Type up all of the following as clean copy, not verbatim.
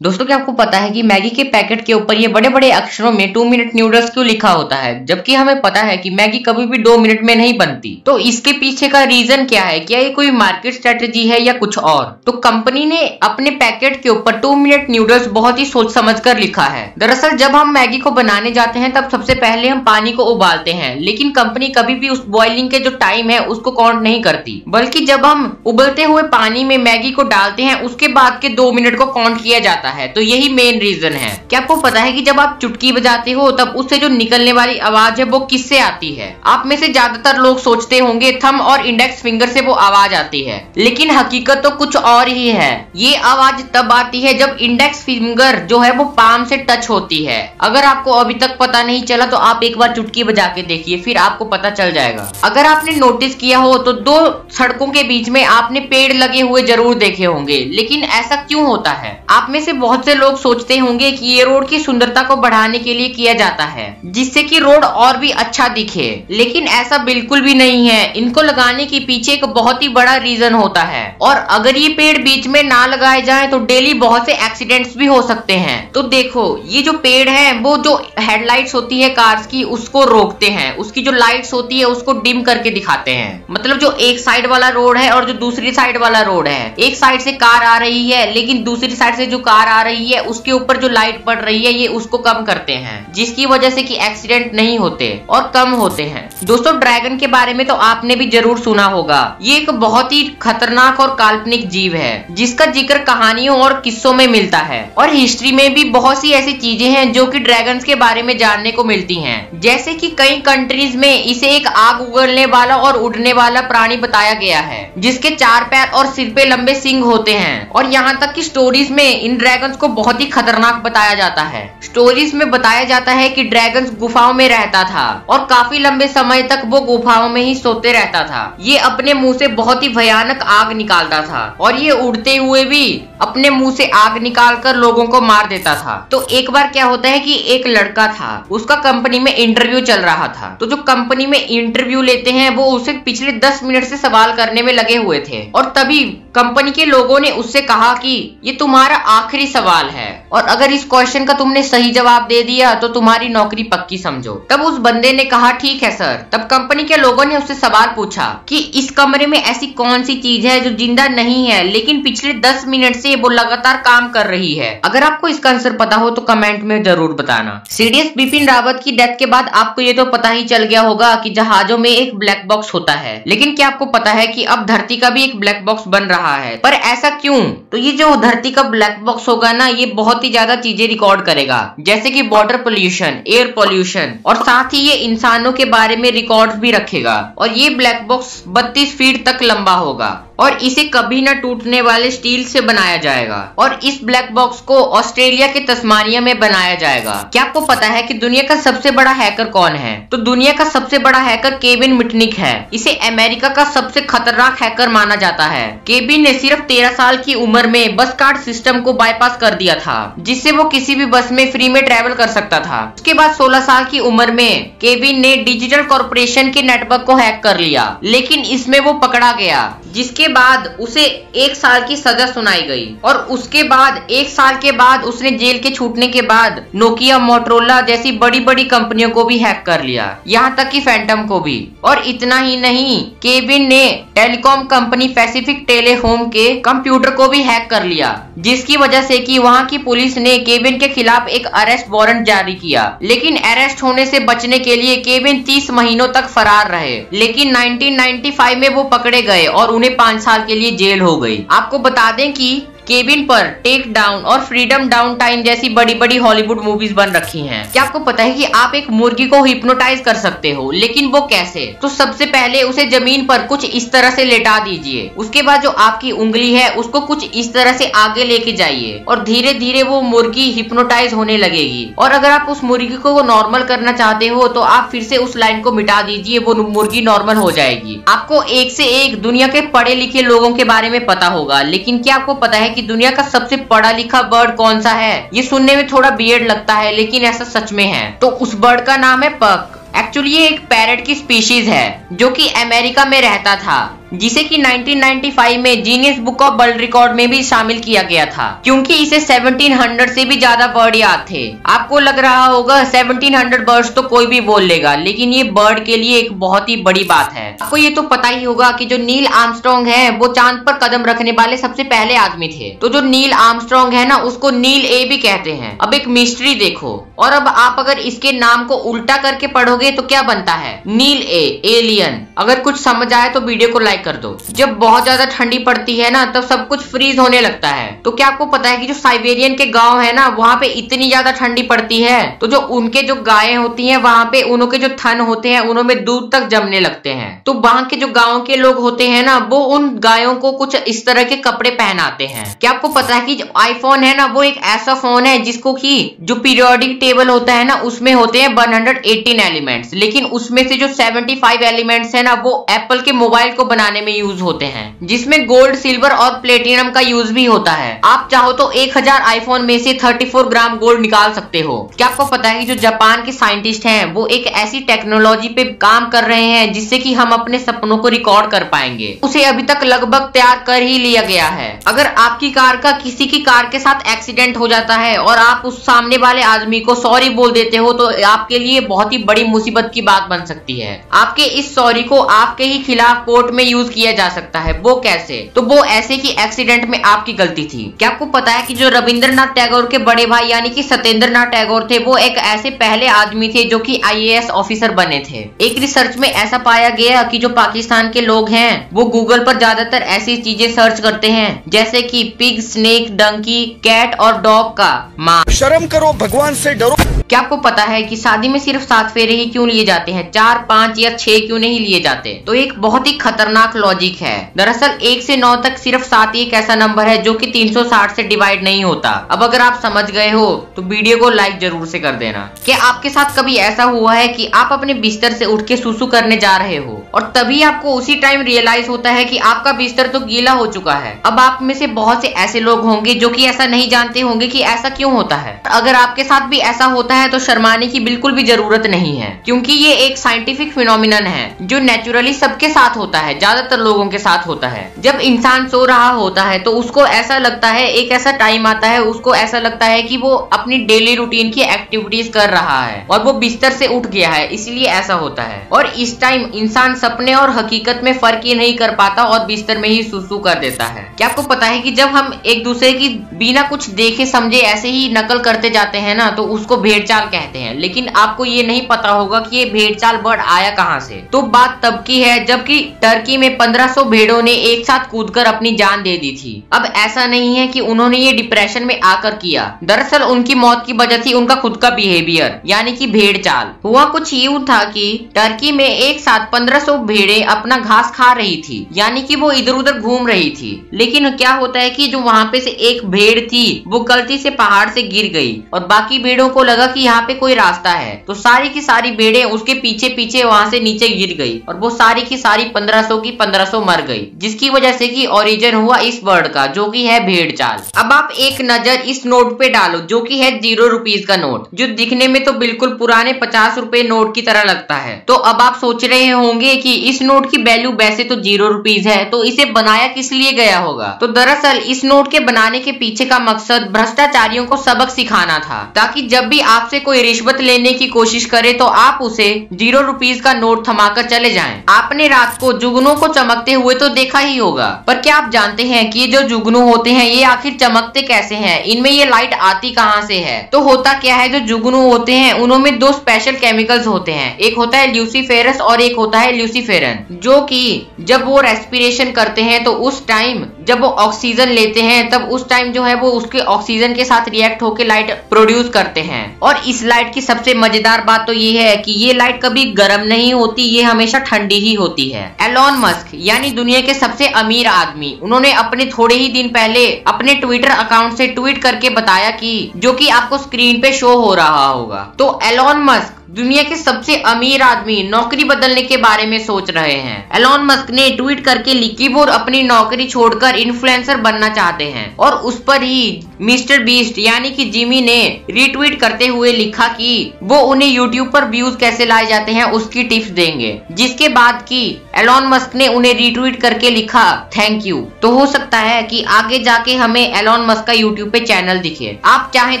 दोस्तों, क्या आपको पता है कि मैगी के पैकेट के ऊपर ये बड़े बड़े अक्षरों में 2 मिनट नूडल्स क्यों लिखा होता है, जबकि हमें पता है कि मैगी कभी भी 2 मिनट में नहीं बनती। तो इसके पीछे का रीजन क्या है? क्या ये कोई मार्केट स्ट्रेटेजी है या कुछ और? तो कंपनी ने अपने पैकेट के ऊपर 2 मिनट नूडल्स बहुत ही सोच समझ कर लिखा है। दरअसल जब हम मैगी को बनाने जाते हैं तब सबसे पहले हम पानी को उबालते हैं, लेकिन कंपनी कभी भी उस बॉइलिंग के जो टाइम है उसको काउंट नहीं करती, बल्कि जब हम उबलते हुए पानी में मैगी को डालते हैं उसके बाद के 2 मिनट को काउंट किया जाता है। तो यही मेन रीजन है। क्या आपको पता है कि जब आप चुटकी बजाते हो तब उससे जो निकलने वाली आवाज है वो किससे आती है? आप में से ज्यादातर लोग सोचते होंगे थंब और इंडेक्स फिंगर से वो आवाज आती है, लेकिन हकीकत तो कुछ और ही है। ये आवाज तब आती है जब इंडेक्स फिंगर जो है वो पाम से टच होती है। अगर आपको अभी तक पता नहीं चला तो आप एक बार चुटकी बजा के देखिए, फिर आपको पता चल जाएगा। अगर आपने नोटिस किया हो तो 2 सड़कों के बीच में आपने पेड़ लगे हुए जरूर देखे होंगे, लेकिन ऐसा क्यों होता है? आप में से बहुत से लोग सोचते होंगे कि ये रोड की सुंदरता को बढ़ाने के लिए किया जाता है, जिससे कि रोड और भी अच्छा दिखे, लेकिन ऐसा बिल्कुल भी नहीं है। इनको लगाने के पीछे एक बहुत ही बड़ा रीजन होता है, और अगर ये पेड़ बीच में ना लगाए जाए तो डेली बहुत से एक्सीडेंट्स भी हो सकते हैं। तो देखो, ये जो पेड़ है वो जो हेडलाइट्स होती है कार्स की उसको रोकते हैं, उसकी जो लाइट्स होती है उसको डिम करके दिखाते हैं। मतलब जो एक साइड वाला रोड है और जो दूसरी साइड वाला रोड है, एक साइड से कार आ रही है लेकिन दूसरी साइड से जो कार आ रही है उसके ऊपर जो लाइट पड़ रही है ये उसको कम करते हैं, जिसकी वजह से कि एक्सीडेंट नहीं होते और कम होते हैं। दोस्तों, ड्रैगन के बारे में तो आपने भी जरूर सुना होगा। ये एक बहुत ही खतरनाक और काल्पनिक जीव है जिसका जिक्र कहानियों और किस्सों में मिलता है, और हिस्ट्री में भी बहुत सी ऐसी चीजें हैं जो कि ड्रैगन्स के बारे में जानने को मिलती हैं। जैसे कि कई कंट्रीज में इसे एक आग उगलने वाला और उड़ने वाला प्राणी बताया गया है, जिसके 4 पैर और सिर पे लंबे सींग होते हैं। और यहाँ तक कि स्टोरीज में इन ड्रैगन्स को बहुत ही खतरनाक बताया जाता है। स्टोरीज में बताया जाता है कि ड्रैगन्स गुफाओं में रहता था और काफी लंबे समय तक वो गुफाओं में ही सोते रहता था। ये अपने मुंह से बहुत ही भयानक आग निकालता था, और ये उड़ते हुए भी अपने मुंह से आग निकालकर लोगों को मार देता था। तो एक बार क्या होता है कि एक लड़का था, उसका कंपनी में इंटरव्यू चल रहा था। तो जो कंपनी में इंटरव्यू लेते हैं वो उसे पिछले 10 मिनट से सवाल करने में लगे हुए थे, और तभी कंपनी के लोगों ने उससे कहा कि ये तुम्हारा आखिरी सवाल है, और अगर इस क्वेश्चन का तुमने सही जवाब दे दिया तो तुम्हारी नौकरी पक्की समझो। तब उस बंदे ने कहा ठीक है सर। तब कंपनी के लोगों ने उससे सवाल पूछा कि इस कमरे में ऐसी कौन सी चीज है जो जिंदा नहीं है लेकिन पिछले 10 मिनट से वो लगातार काम कर रही है? अगर आपको इसका आंसर पता हो तो कमेंट में जरूर बताना। सीडीएस बिपिन रावत की डेथ के बाद आपको ये तो पता ही चल गया होगा कि जहाजों में एक ब्लैक बॉक्स होता है, लेकिन क्या आपको पता है कि अब धरती का भी एक ब्लैक बॉक्स बन रहा है? पर ऐसा क्यों? तो ये जो धरती का ब्लैक बॉक्स होगा ना, ये बहुत ही ज्यादा चीजें रिकॉर्ड करेगा, जैसे कि वाटर पोल्यूशन, एयर पोल्यूशन, और साथ ही ये इंसानों के बारे में रिकॉर्ड्स भी रखेगा। और ये ब्लैक बॉक्स 32 फीट तक लंबा होगा और इसे कभी न टूटने वाले स्टील से बनाया जाएगा, और इस ब्लैक बॉक्स को ऑस्ट्रेलिया के तस्मानिया में बनाया जाएगा। क्या आपको पता है कि दुनिया का सबसे बड़ा हैकर कौन है? तो दुनिया का सबसे बड़ा हैकर केविन मिटनिक है। इसे अमेरिका का सबसे खतरनाक हैकर माना जाता है। केविन ने सिर्फ 13 साल की उम्र में बस कार्ड सिस्टम को बाईपास कर दिया था, जिससे वो किसी भी बस में फ्री में ट्रेवल कर सकता था। उसके बाद 16 साल की उम्र में केविन ने डिजिटल कॉर्पोरेशन के नेटवर्क को हैक कर लिया, लेकिन इसमें वो पकड़ा गया, जिसके बाद उसे 1 साल की सजा सुनाई गई। और उसके बाद 1 साल के बाद उसने जेल के छूटने के बाद नोकिया, मोटरोला जैसी बड़ी बड़ी कंपनियों को भी हैक कर लिया, यहाँ तक कि फैंटम को भी। और इतना ही नहीं, केविन ने टेलीकॉम कंपनी पैसिफिक टेलीहोम के कंप्यूटर को भी हैक कर लिया, जिसकी वजह से कि वहाँ की पुलिस ने केविन के खिलाफ एक अरेस्ट वारंट जारी किया। लेकिन अरेस्ट होने से बचने के लिए केविन 30 महीनों तक फरार रहे, लेकिन 1995 में वो पकड़े गए और उन्हें 5 साल के लिए जेल हो गई। आपको बता दें कि केविन पर टेक डाउन और फ्रीडम डाउन टाइम जैसी बड़ी बड़ी हॉलीवुड मूवीज बन रखी हैं। क्या आपको पता है कि आप एक मुर्गी को हिप्नोटाइज कर सकते हो, लेकिन वो कैसे? तो सबसे पहले उसे जमीन पर कुछ इस तरह से लेटा दीजिए, उसके बाद जो आपकी उंगली है उसको कुछ इस तरह से आगे लेके जाइए, और धीरे धीरे वो मुर्गी हिप्नोटाइज होने लगेगी। और अगर आप उस मुर्गी को नॉर्मल करना चाहते हो तो आप फिर से उस लाइन को मिटा दीजिए, वो मुर्गी नॉर्मल हो जाएगी। आपको एक से एक दुनिया के पढ़े लिखे लोगों के बारे में पता होगा, लेकिन क्या आपको पता है कि दुनिया का सबसे पढ़ा लिखा बर्ड कौन सा है? ये सुनने में थोड़ा वियर्ड लगता है, लेकिन ऐसा सच में है। तो उस बर्ड का नाम है पक। एक्चुअली ये एक पैरट की स्पीशीज है जो कि अमेरिका में रहता था, जिसे कि 1995 में genius book of world record में भी शामिल किया गया था, क्योंकि इसे 1700 से भी ज्यादा वर्ड याद थे। आपको लग रहा होगा 1700 वर्ड्स तो कोई भी बोल लेगा, लेकिन ये बर्ड के लिए एक बहुत ही बड़ी बात है। आपको ये तो पता ही होगा कि जो नील आर्मस्ट्रॉन्ग है वो चांद पर कदम रखने वाले सबसे पहले आदमी थे। तो जो नील आर्मस्ट्रॉन्ग है ना, उसको नील ए भी कहते हैं। अब एक मिस्ट्री देखो, और अब आप अगर इसके नाम को उल्टा करके पढ़ोगे तो क्या बनता है? नील ए, एलियन। अगर कुछ समझ आए तो वीडियो को लाइक कर दो। जब बहुत ज्यादा ठंडी पड़ती है ना, तब सब कुछ फ्रीज होने लगता है। तो क्या आपको पता है कि जो साइबेरियन के गांव है ना, वहाँ पे इतनी ज्यादा ठंडी पड़ती है तो जो उनके जो गायें होती हैं वहाँ पे उनके जो थन होते हैं उनमें दूध तक जमने लगते हैं। तो वहाँ के जो गाँव के लोग होते हैं ना, वो उन गायों को कुछ इस तरह के कपड़े पहनाते हैं। क्या आपको पता है कि जो आईफोन है ना, वो एक ऐसा फोन है जिसको की जो पीरियोडिक टेबल होता है ना, उसमें होते हैं 118 एलिमेंट्स, लेकिन उसमें से जो 75 एलिमेंट्स है ना, वो एप्पल के मोबाइल को बनाने में यूज होते हैं, जिसमें गोल्ड, सिल्वर और प्लेटिनम का यूज भी होता है। आप चाहो तो 1000 आईफोन में से 34 ग्राम गोल्ड निकाल सकते हो। क्या आपको पता है कि जो जापान के साइंटिस्ट हैं वो एक ऐसी टेक्नोलॉजी पे काम कर रहे हैं जिससे कि हम अपने सपनों को रिकॉर्ड कर पाएंगे। उसे अभी तक लगभग तैयार कर ही लिया गया है। अगर आपकी कार का किसी की कार के साथ एक्सीडेंट हो जाता है और आप उस सामने वाले आदमी को सॉरी बोल देते हो, तो आपके लिए बहुत ही बड़ी मुसीबत की बात बन सकती है। आपके इस सॉरी को आपके ही खिलाफ कोर्ट में यूज किया जा सकता है। वो कैसे? तो वो ऐसे कि एक्सीडेंट में आपकी गलती थी। क्या आपको पता है कि जो रविंद्रनाथ टैगोर के बड़े भाई यानी कि सत्येंद्रनाथ टैगोर थे, वो एक ऐसे पहले आदमी थे जो कि IAS ऑफिसर बने थे। एक रिसर्च में ऐसा पाया गया कि जो पाकिस्तान के लोग हैं वो गूगल पर ज्यादातर ऐसी चीजें सर्च करते हैं जैसे कि पिग, स्नेक, डंकी, कैट और डॉग का मां। शर्म करो, भगवान से डरो। क्या आपको पता है कि शादी में सिर्फ 7 फेरे ही क्यों लिए जाते हैं? 4, 5 या 6 क्यों नहीं लिए जाते? तो एक बहुत ही खतरनाक लॉजिक है। दरअसल 1 से 9 तक सिर्फ 7 ही एक ऐसा नंबर है जो कि 360 से डिवाइड नहीं होता। अब अगर आप समझ गए हो तो वीडियो को लाइक जरूर से कर देना। क्या आपके साथ कभी ऐसा हुआ है कि आप अपने बिस्तर से उठ के सुसु करने जा रहे हो और तभी आपको उसी टाइम रियलाइज होता है कि आपका बिस्तर तो गीला हो चुका है? अब आप में से बहुत से ऐसे लोग होंगे जो कि ऐसा नहीं जानते होंगे कि ऐसा क्यों होता है। अगर आपके साथ भी ऐसा होता है तो शर्माने की बिल्कुल भी जरूरत नहीं है, क्योंकि ये एक साइंटिफिक फिनोमिनन है जो नेचुरली सबके साथ होता है, ज्यादातर लोगों के साथ होता है। जब इंसान सो रहा होता है तो उसको ऐसा लगता है, एक ऐसा टाइम आता है उसको ऐसा लगता है कि वो अपनी डेली रूटीन की एक्टिविटीज कर रहा है और वो बिस्तर से उठ गया है, इसलिए ऐसा होता है। और इस टाइम इंसान सपने और हकीकत में फर्क ही नहीं कर पाता और बिस्तर में ही सुसु कर देता है। क्या आपको पता है कि जब हम एक दूसरे की बिना कुछ देखे समझे ऐसे ही नकल करते जाते हैं ना, तो उसको भेड़चाल कहते हैं। लेकिन आपको ये नहीं पता होगा कि ये भेड़चाल वर्ड आया कहाँ से। तो बात तब की है जबकि टर्की में 1500 भेड़ों ने एक साथ कूदकर अपनी जान दे दी थी। अब ऐसा नहीं है कि उन्होंने ये डिप्रेशन में आकर किया, दरअसल उनकी मौत की वजह थी उनका खुद का बिहेवियर यानी कि भेड़चाल। हुआ कुछ यूं था कि टर्की में एक साथ 1500 भेड़ें अपना घास खा रही थी, यानी कि वो इधर उधर घूम रही थी। लेकिन क्या होता है कि जो वहाँ पे से एक भेड़ थी वो गलती से पहाड़ से गिर गई और बाकी भेड़ों को लगा कि यहाँ पे कोई रास्ता है, तो सारी की सारी भेड़ें उसके पीछे पीछे वहाँ से नीचे गिर गई और वो सारी की सारी 1500 की 1500 मर गई, जिसकी वजह से कि ओरिजिन हुआ इस वर्ड का जो कि है भेड़चाल। अब आप एक नजर इस नोट पे डालो जो कि है 0 रुपीज का नोट, जो दिखने में तो बिल्कुल पुराने 50 रुपए नोट की तरह लगता है। तो अब आप सोच रहे होंगे कि इस नोट की वैल्यू वैसे तो 0 रुपीज है, तो इसे बनाया किस लिए गया होगा? तो दरअसल इस नोट के बनाने के पीछे का मकसद भ्रष्टाचारियों को सबक सिखाना था, ताकि जब भी आपसे कोई रिश्वत लेने की कोशिश करे तो आप उसे 0 रुपीज का नोट थमाकर चले जाएं। आपने रात को जुगनू को चमकते हुए तो देखा ही होगा, पर क्या आप जानते हैं कि ये जो जुगनू होते हैं ये आखिर चमकते कैसे हैं? इनमें ये लाइट आती कहाँ से है? तो होता क्या है, जो जुगनू होते हैं उनमें 2 स्पेशल केमिकल्स होते हैं, एक होता है ल्यूसीफेरस और एक होता है ल्यूसीफेरन, जो कि जब वो रेस्पिरेशन करते हैं तो उस टाइम जब वो ऑक्सीजन लेते हैं तब उस टाइम जो है वो उसके ऑक्सीजन के साथ रिएक्ट होकर लाइट प्रोड्यूस करते हैं। और इस लाइट की सबसे मजेदार बात तो ये है कि ये लाइट कभी गर्म नहीं होती, ये हमेशा ठंडी ही होती है। एलोन मस्क यानी दुनिया के सबसे अमीर आदमी, उन्होंने अपने थोड़े ही दिन पहले अपने ट्विटर अकाउंट से ट्वीट करके बताया कि जो कि आपको स्क्रीन पे शो हो रहा होगा। तो एलोन मस्क दुनिया के सबसे अमीर आदमी नौकरी बदलने के बारे में सोच रहे हैं। एलोन मस्क ने ट्वीट करके लिखी वो अपनी नौकरी छोड़कर इन्फ्लुएंसर बनना चाहते हैं और उस पर ही मिस्टर बीस्ट यानी कि जिमी ने रीट्वीट करते हुए लिखा कि वो उन्हें यूट्यूब पर व्यूज कैसे लाए जाते हैं उसकी टिप्स देंगे, जिसके बाद कि एलोन मस्क ने उन्हें रीट्वीट करके लिखा थैंक यू। तो हो सकता है कि आगे जाके हमें एलोन मस्क का यूट्यूब पे चैनल दिखे। आप चाहें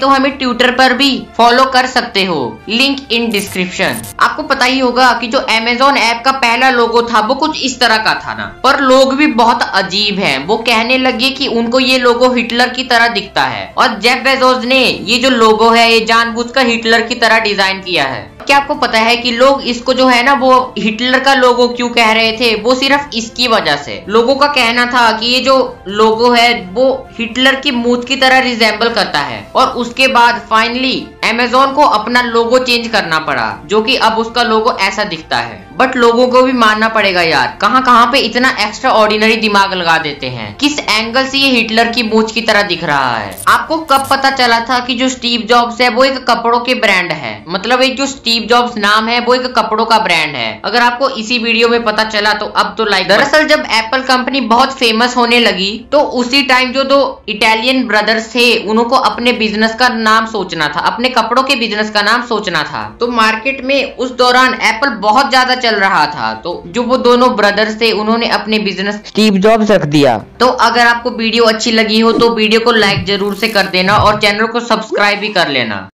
तो हमें ट्विटर पर भी फॉलो कर सकते हो, लिंक इन डिस्क्रिप्शन। आपको पता ही होगा कि जो अमेज़न ऐप का पहला लोगो था वो कुछ इस तरह का था ना, पर लोग भी बहुत अजीब हैं। वो कहने लगे कि उनको ये लोगो हिटलर की तरह दिखता है और जेफ बेजोस ने ये जो लोगो है ये जानबूझकर हिटलर की तरह डिजाइन किया है। क्या आपको पता है कि लोग इसको जो है ना वो हिटलर का लोगो क्यों कह रहे थे? वो सिर्फ इसकी वजह से। लोगों का कहना था कि ये जो लोगो है वो हिटलर की मूंछ की तरह रिजेंबल करता है और उसके बाद फाइनली अमेज़न को अपना लोगो चेंज करना पड़ा, जो कि अब उसका लोगो ऐसा दिखता है। बट लोगों को भी मानना पड़ेगा यार, कहां कहां पे इतना एक्स्ट्रा ऑर्डिनरी दिमाग लगा देते हैं। किस एंगल से ये हिटलर की मूंछ की तरह दिख रहा है? आपको कब पता चला था कि जो स्टीव जॉब्स है वो एक कपड़ों के ब्रांड है? मतलब एक जो स्टीव जॉब्स नाम है वो एक कपड़ों का ब्रांड है। अगर आपको इसी वीडियो में पता चला तो अब तो लाइक। दरअसल जब एप्पल कंपनी बहुत फेमस होने लगी तो उसी टाइम जो दो इटालियन ब्रदर्स थे उनको अपने बिजनेस का नाम सोचना था, अपने कपड़ों के बिजनेस का नाम सोचना था। तो मार्केट में उस दौरान एप्पल बहुत ज्यादा चल रहा था, तो जो वो दोनों ब्रदर्स थे उन्होंने अपने बिजनेस स्टीव जॉब्स रख दिया। तो अगर आपको वीडियो अच्छी लगी हो तो वीडियो को लाइक जरूर से कर देना और चैनल को सब्सक्राइब भी कर लेना।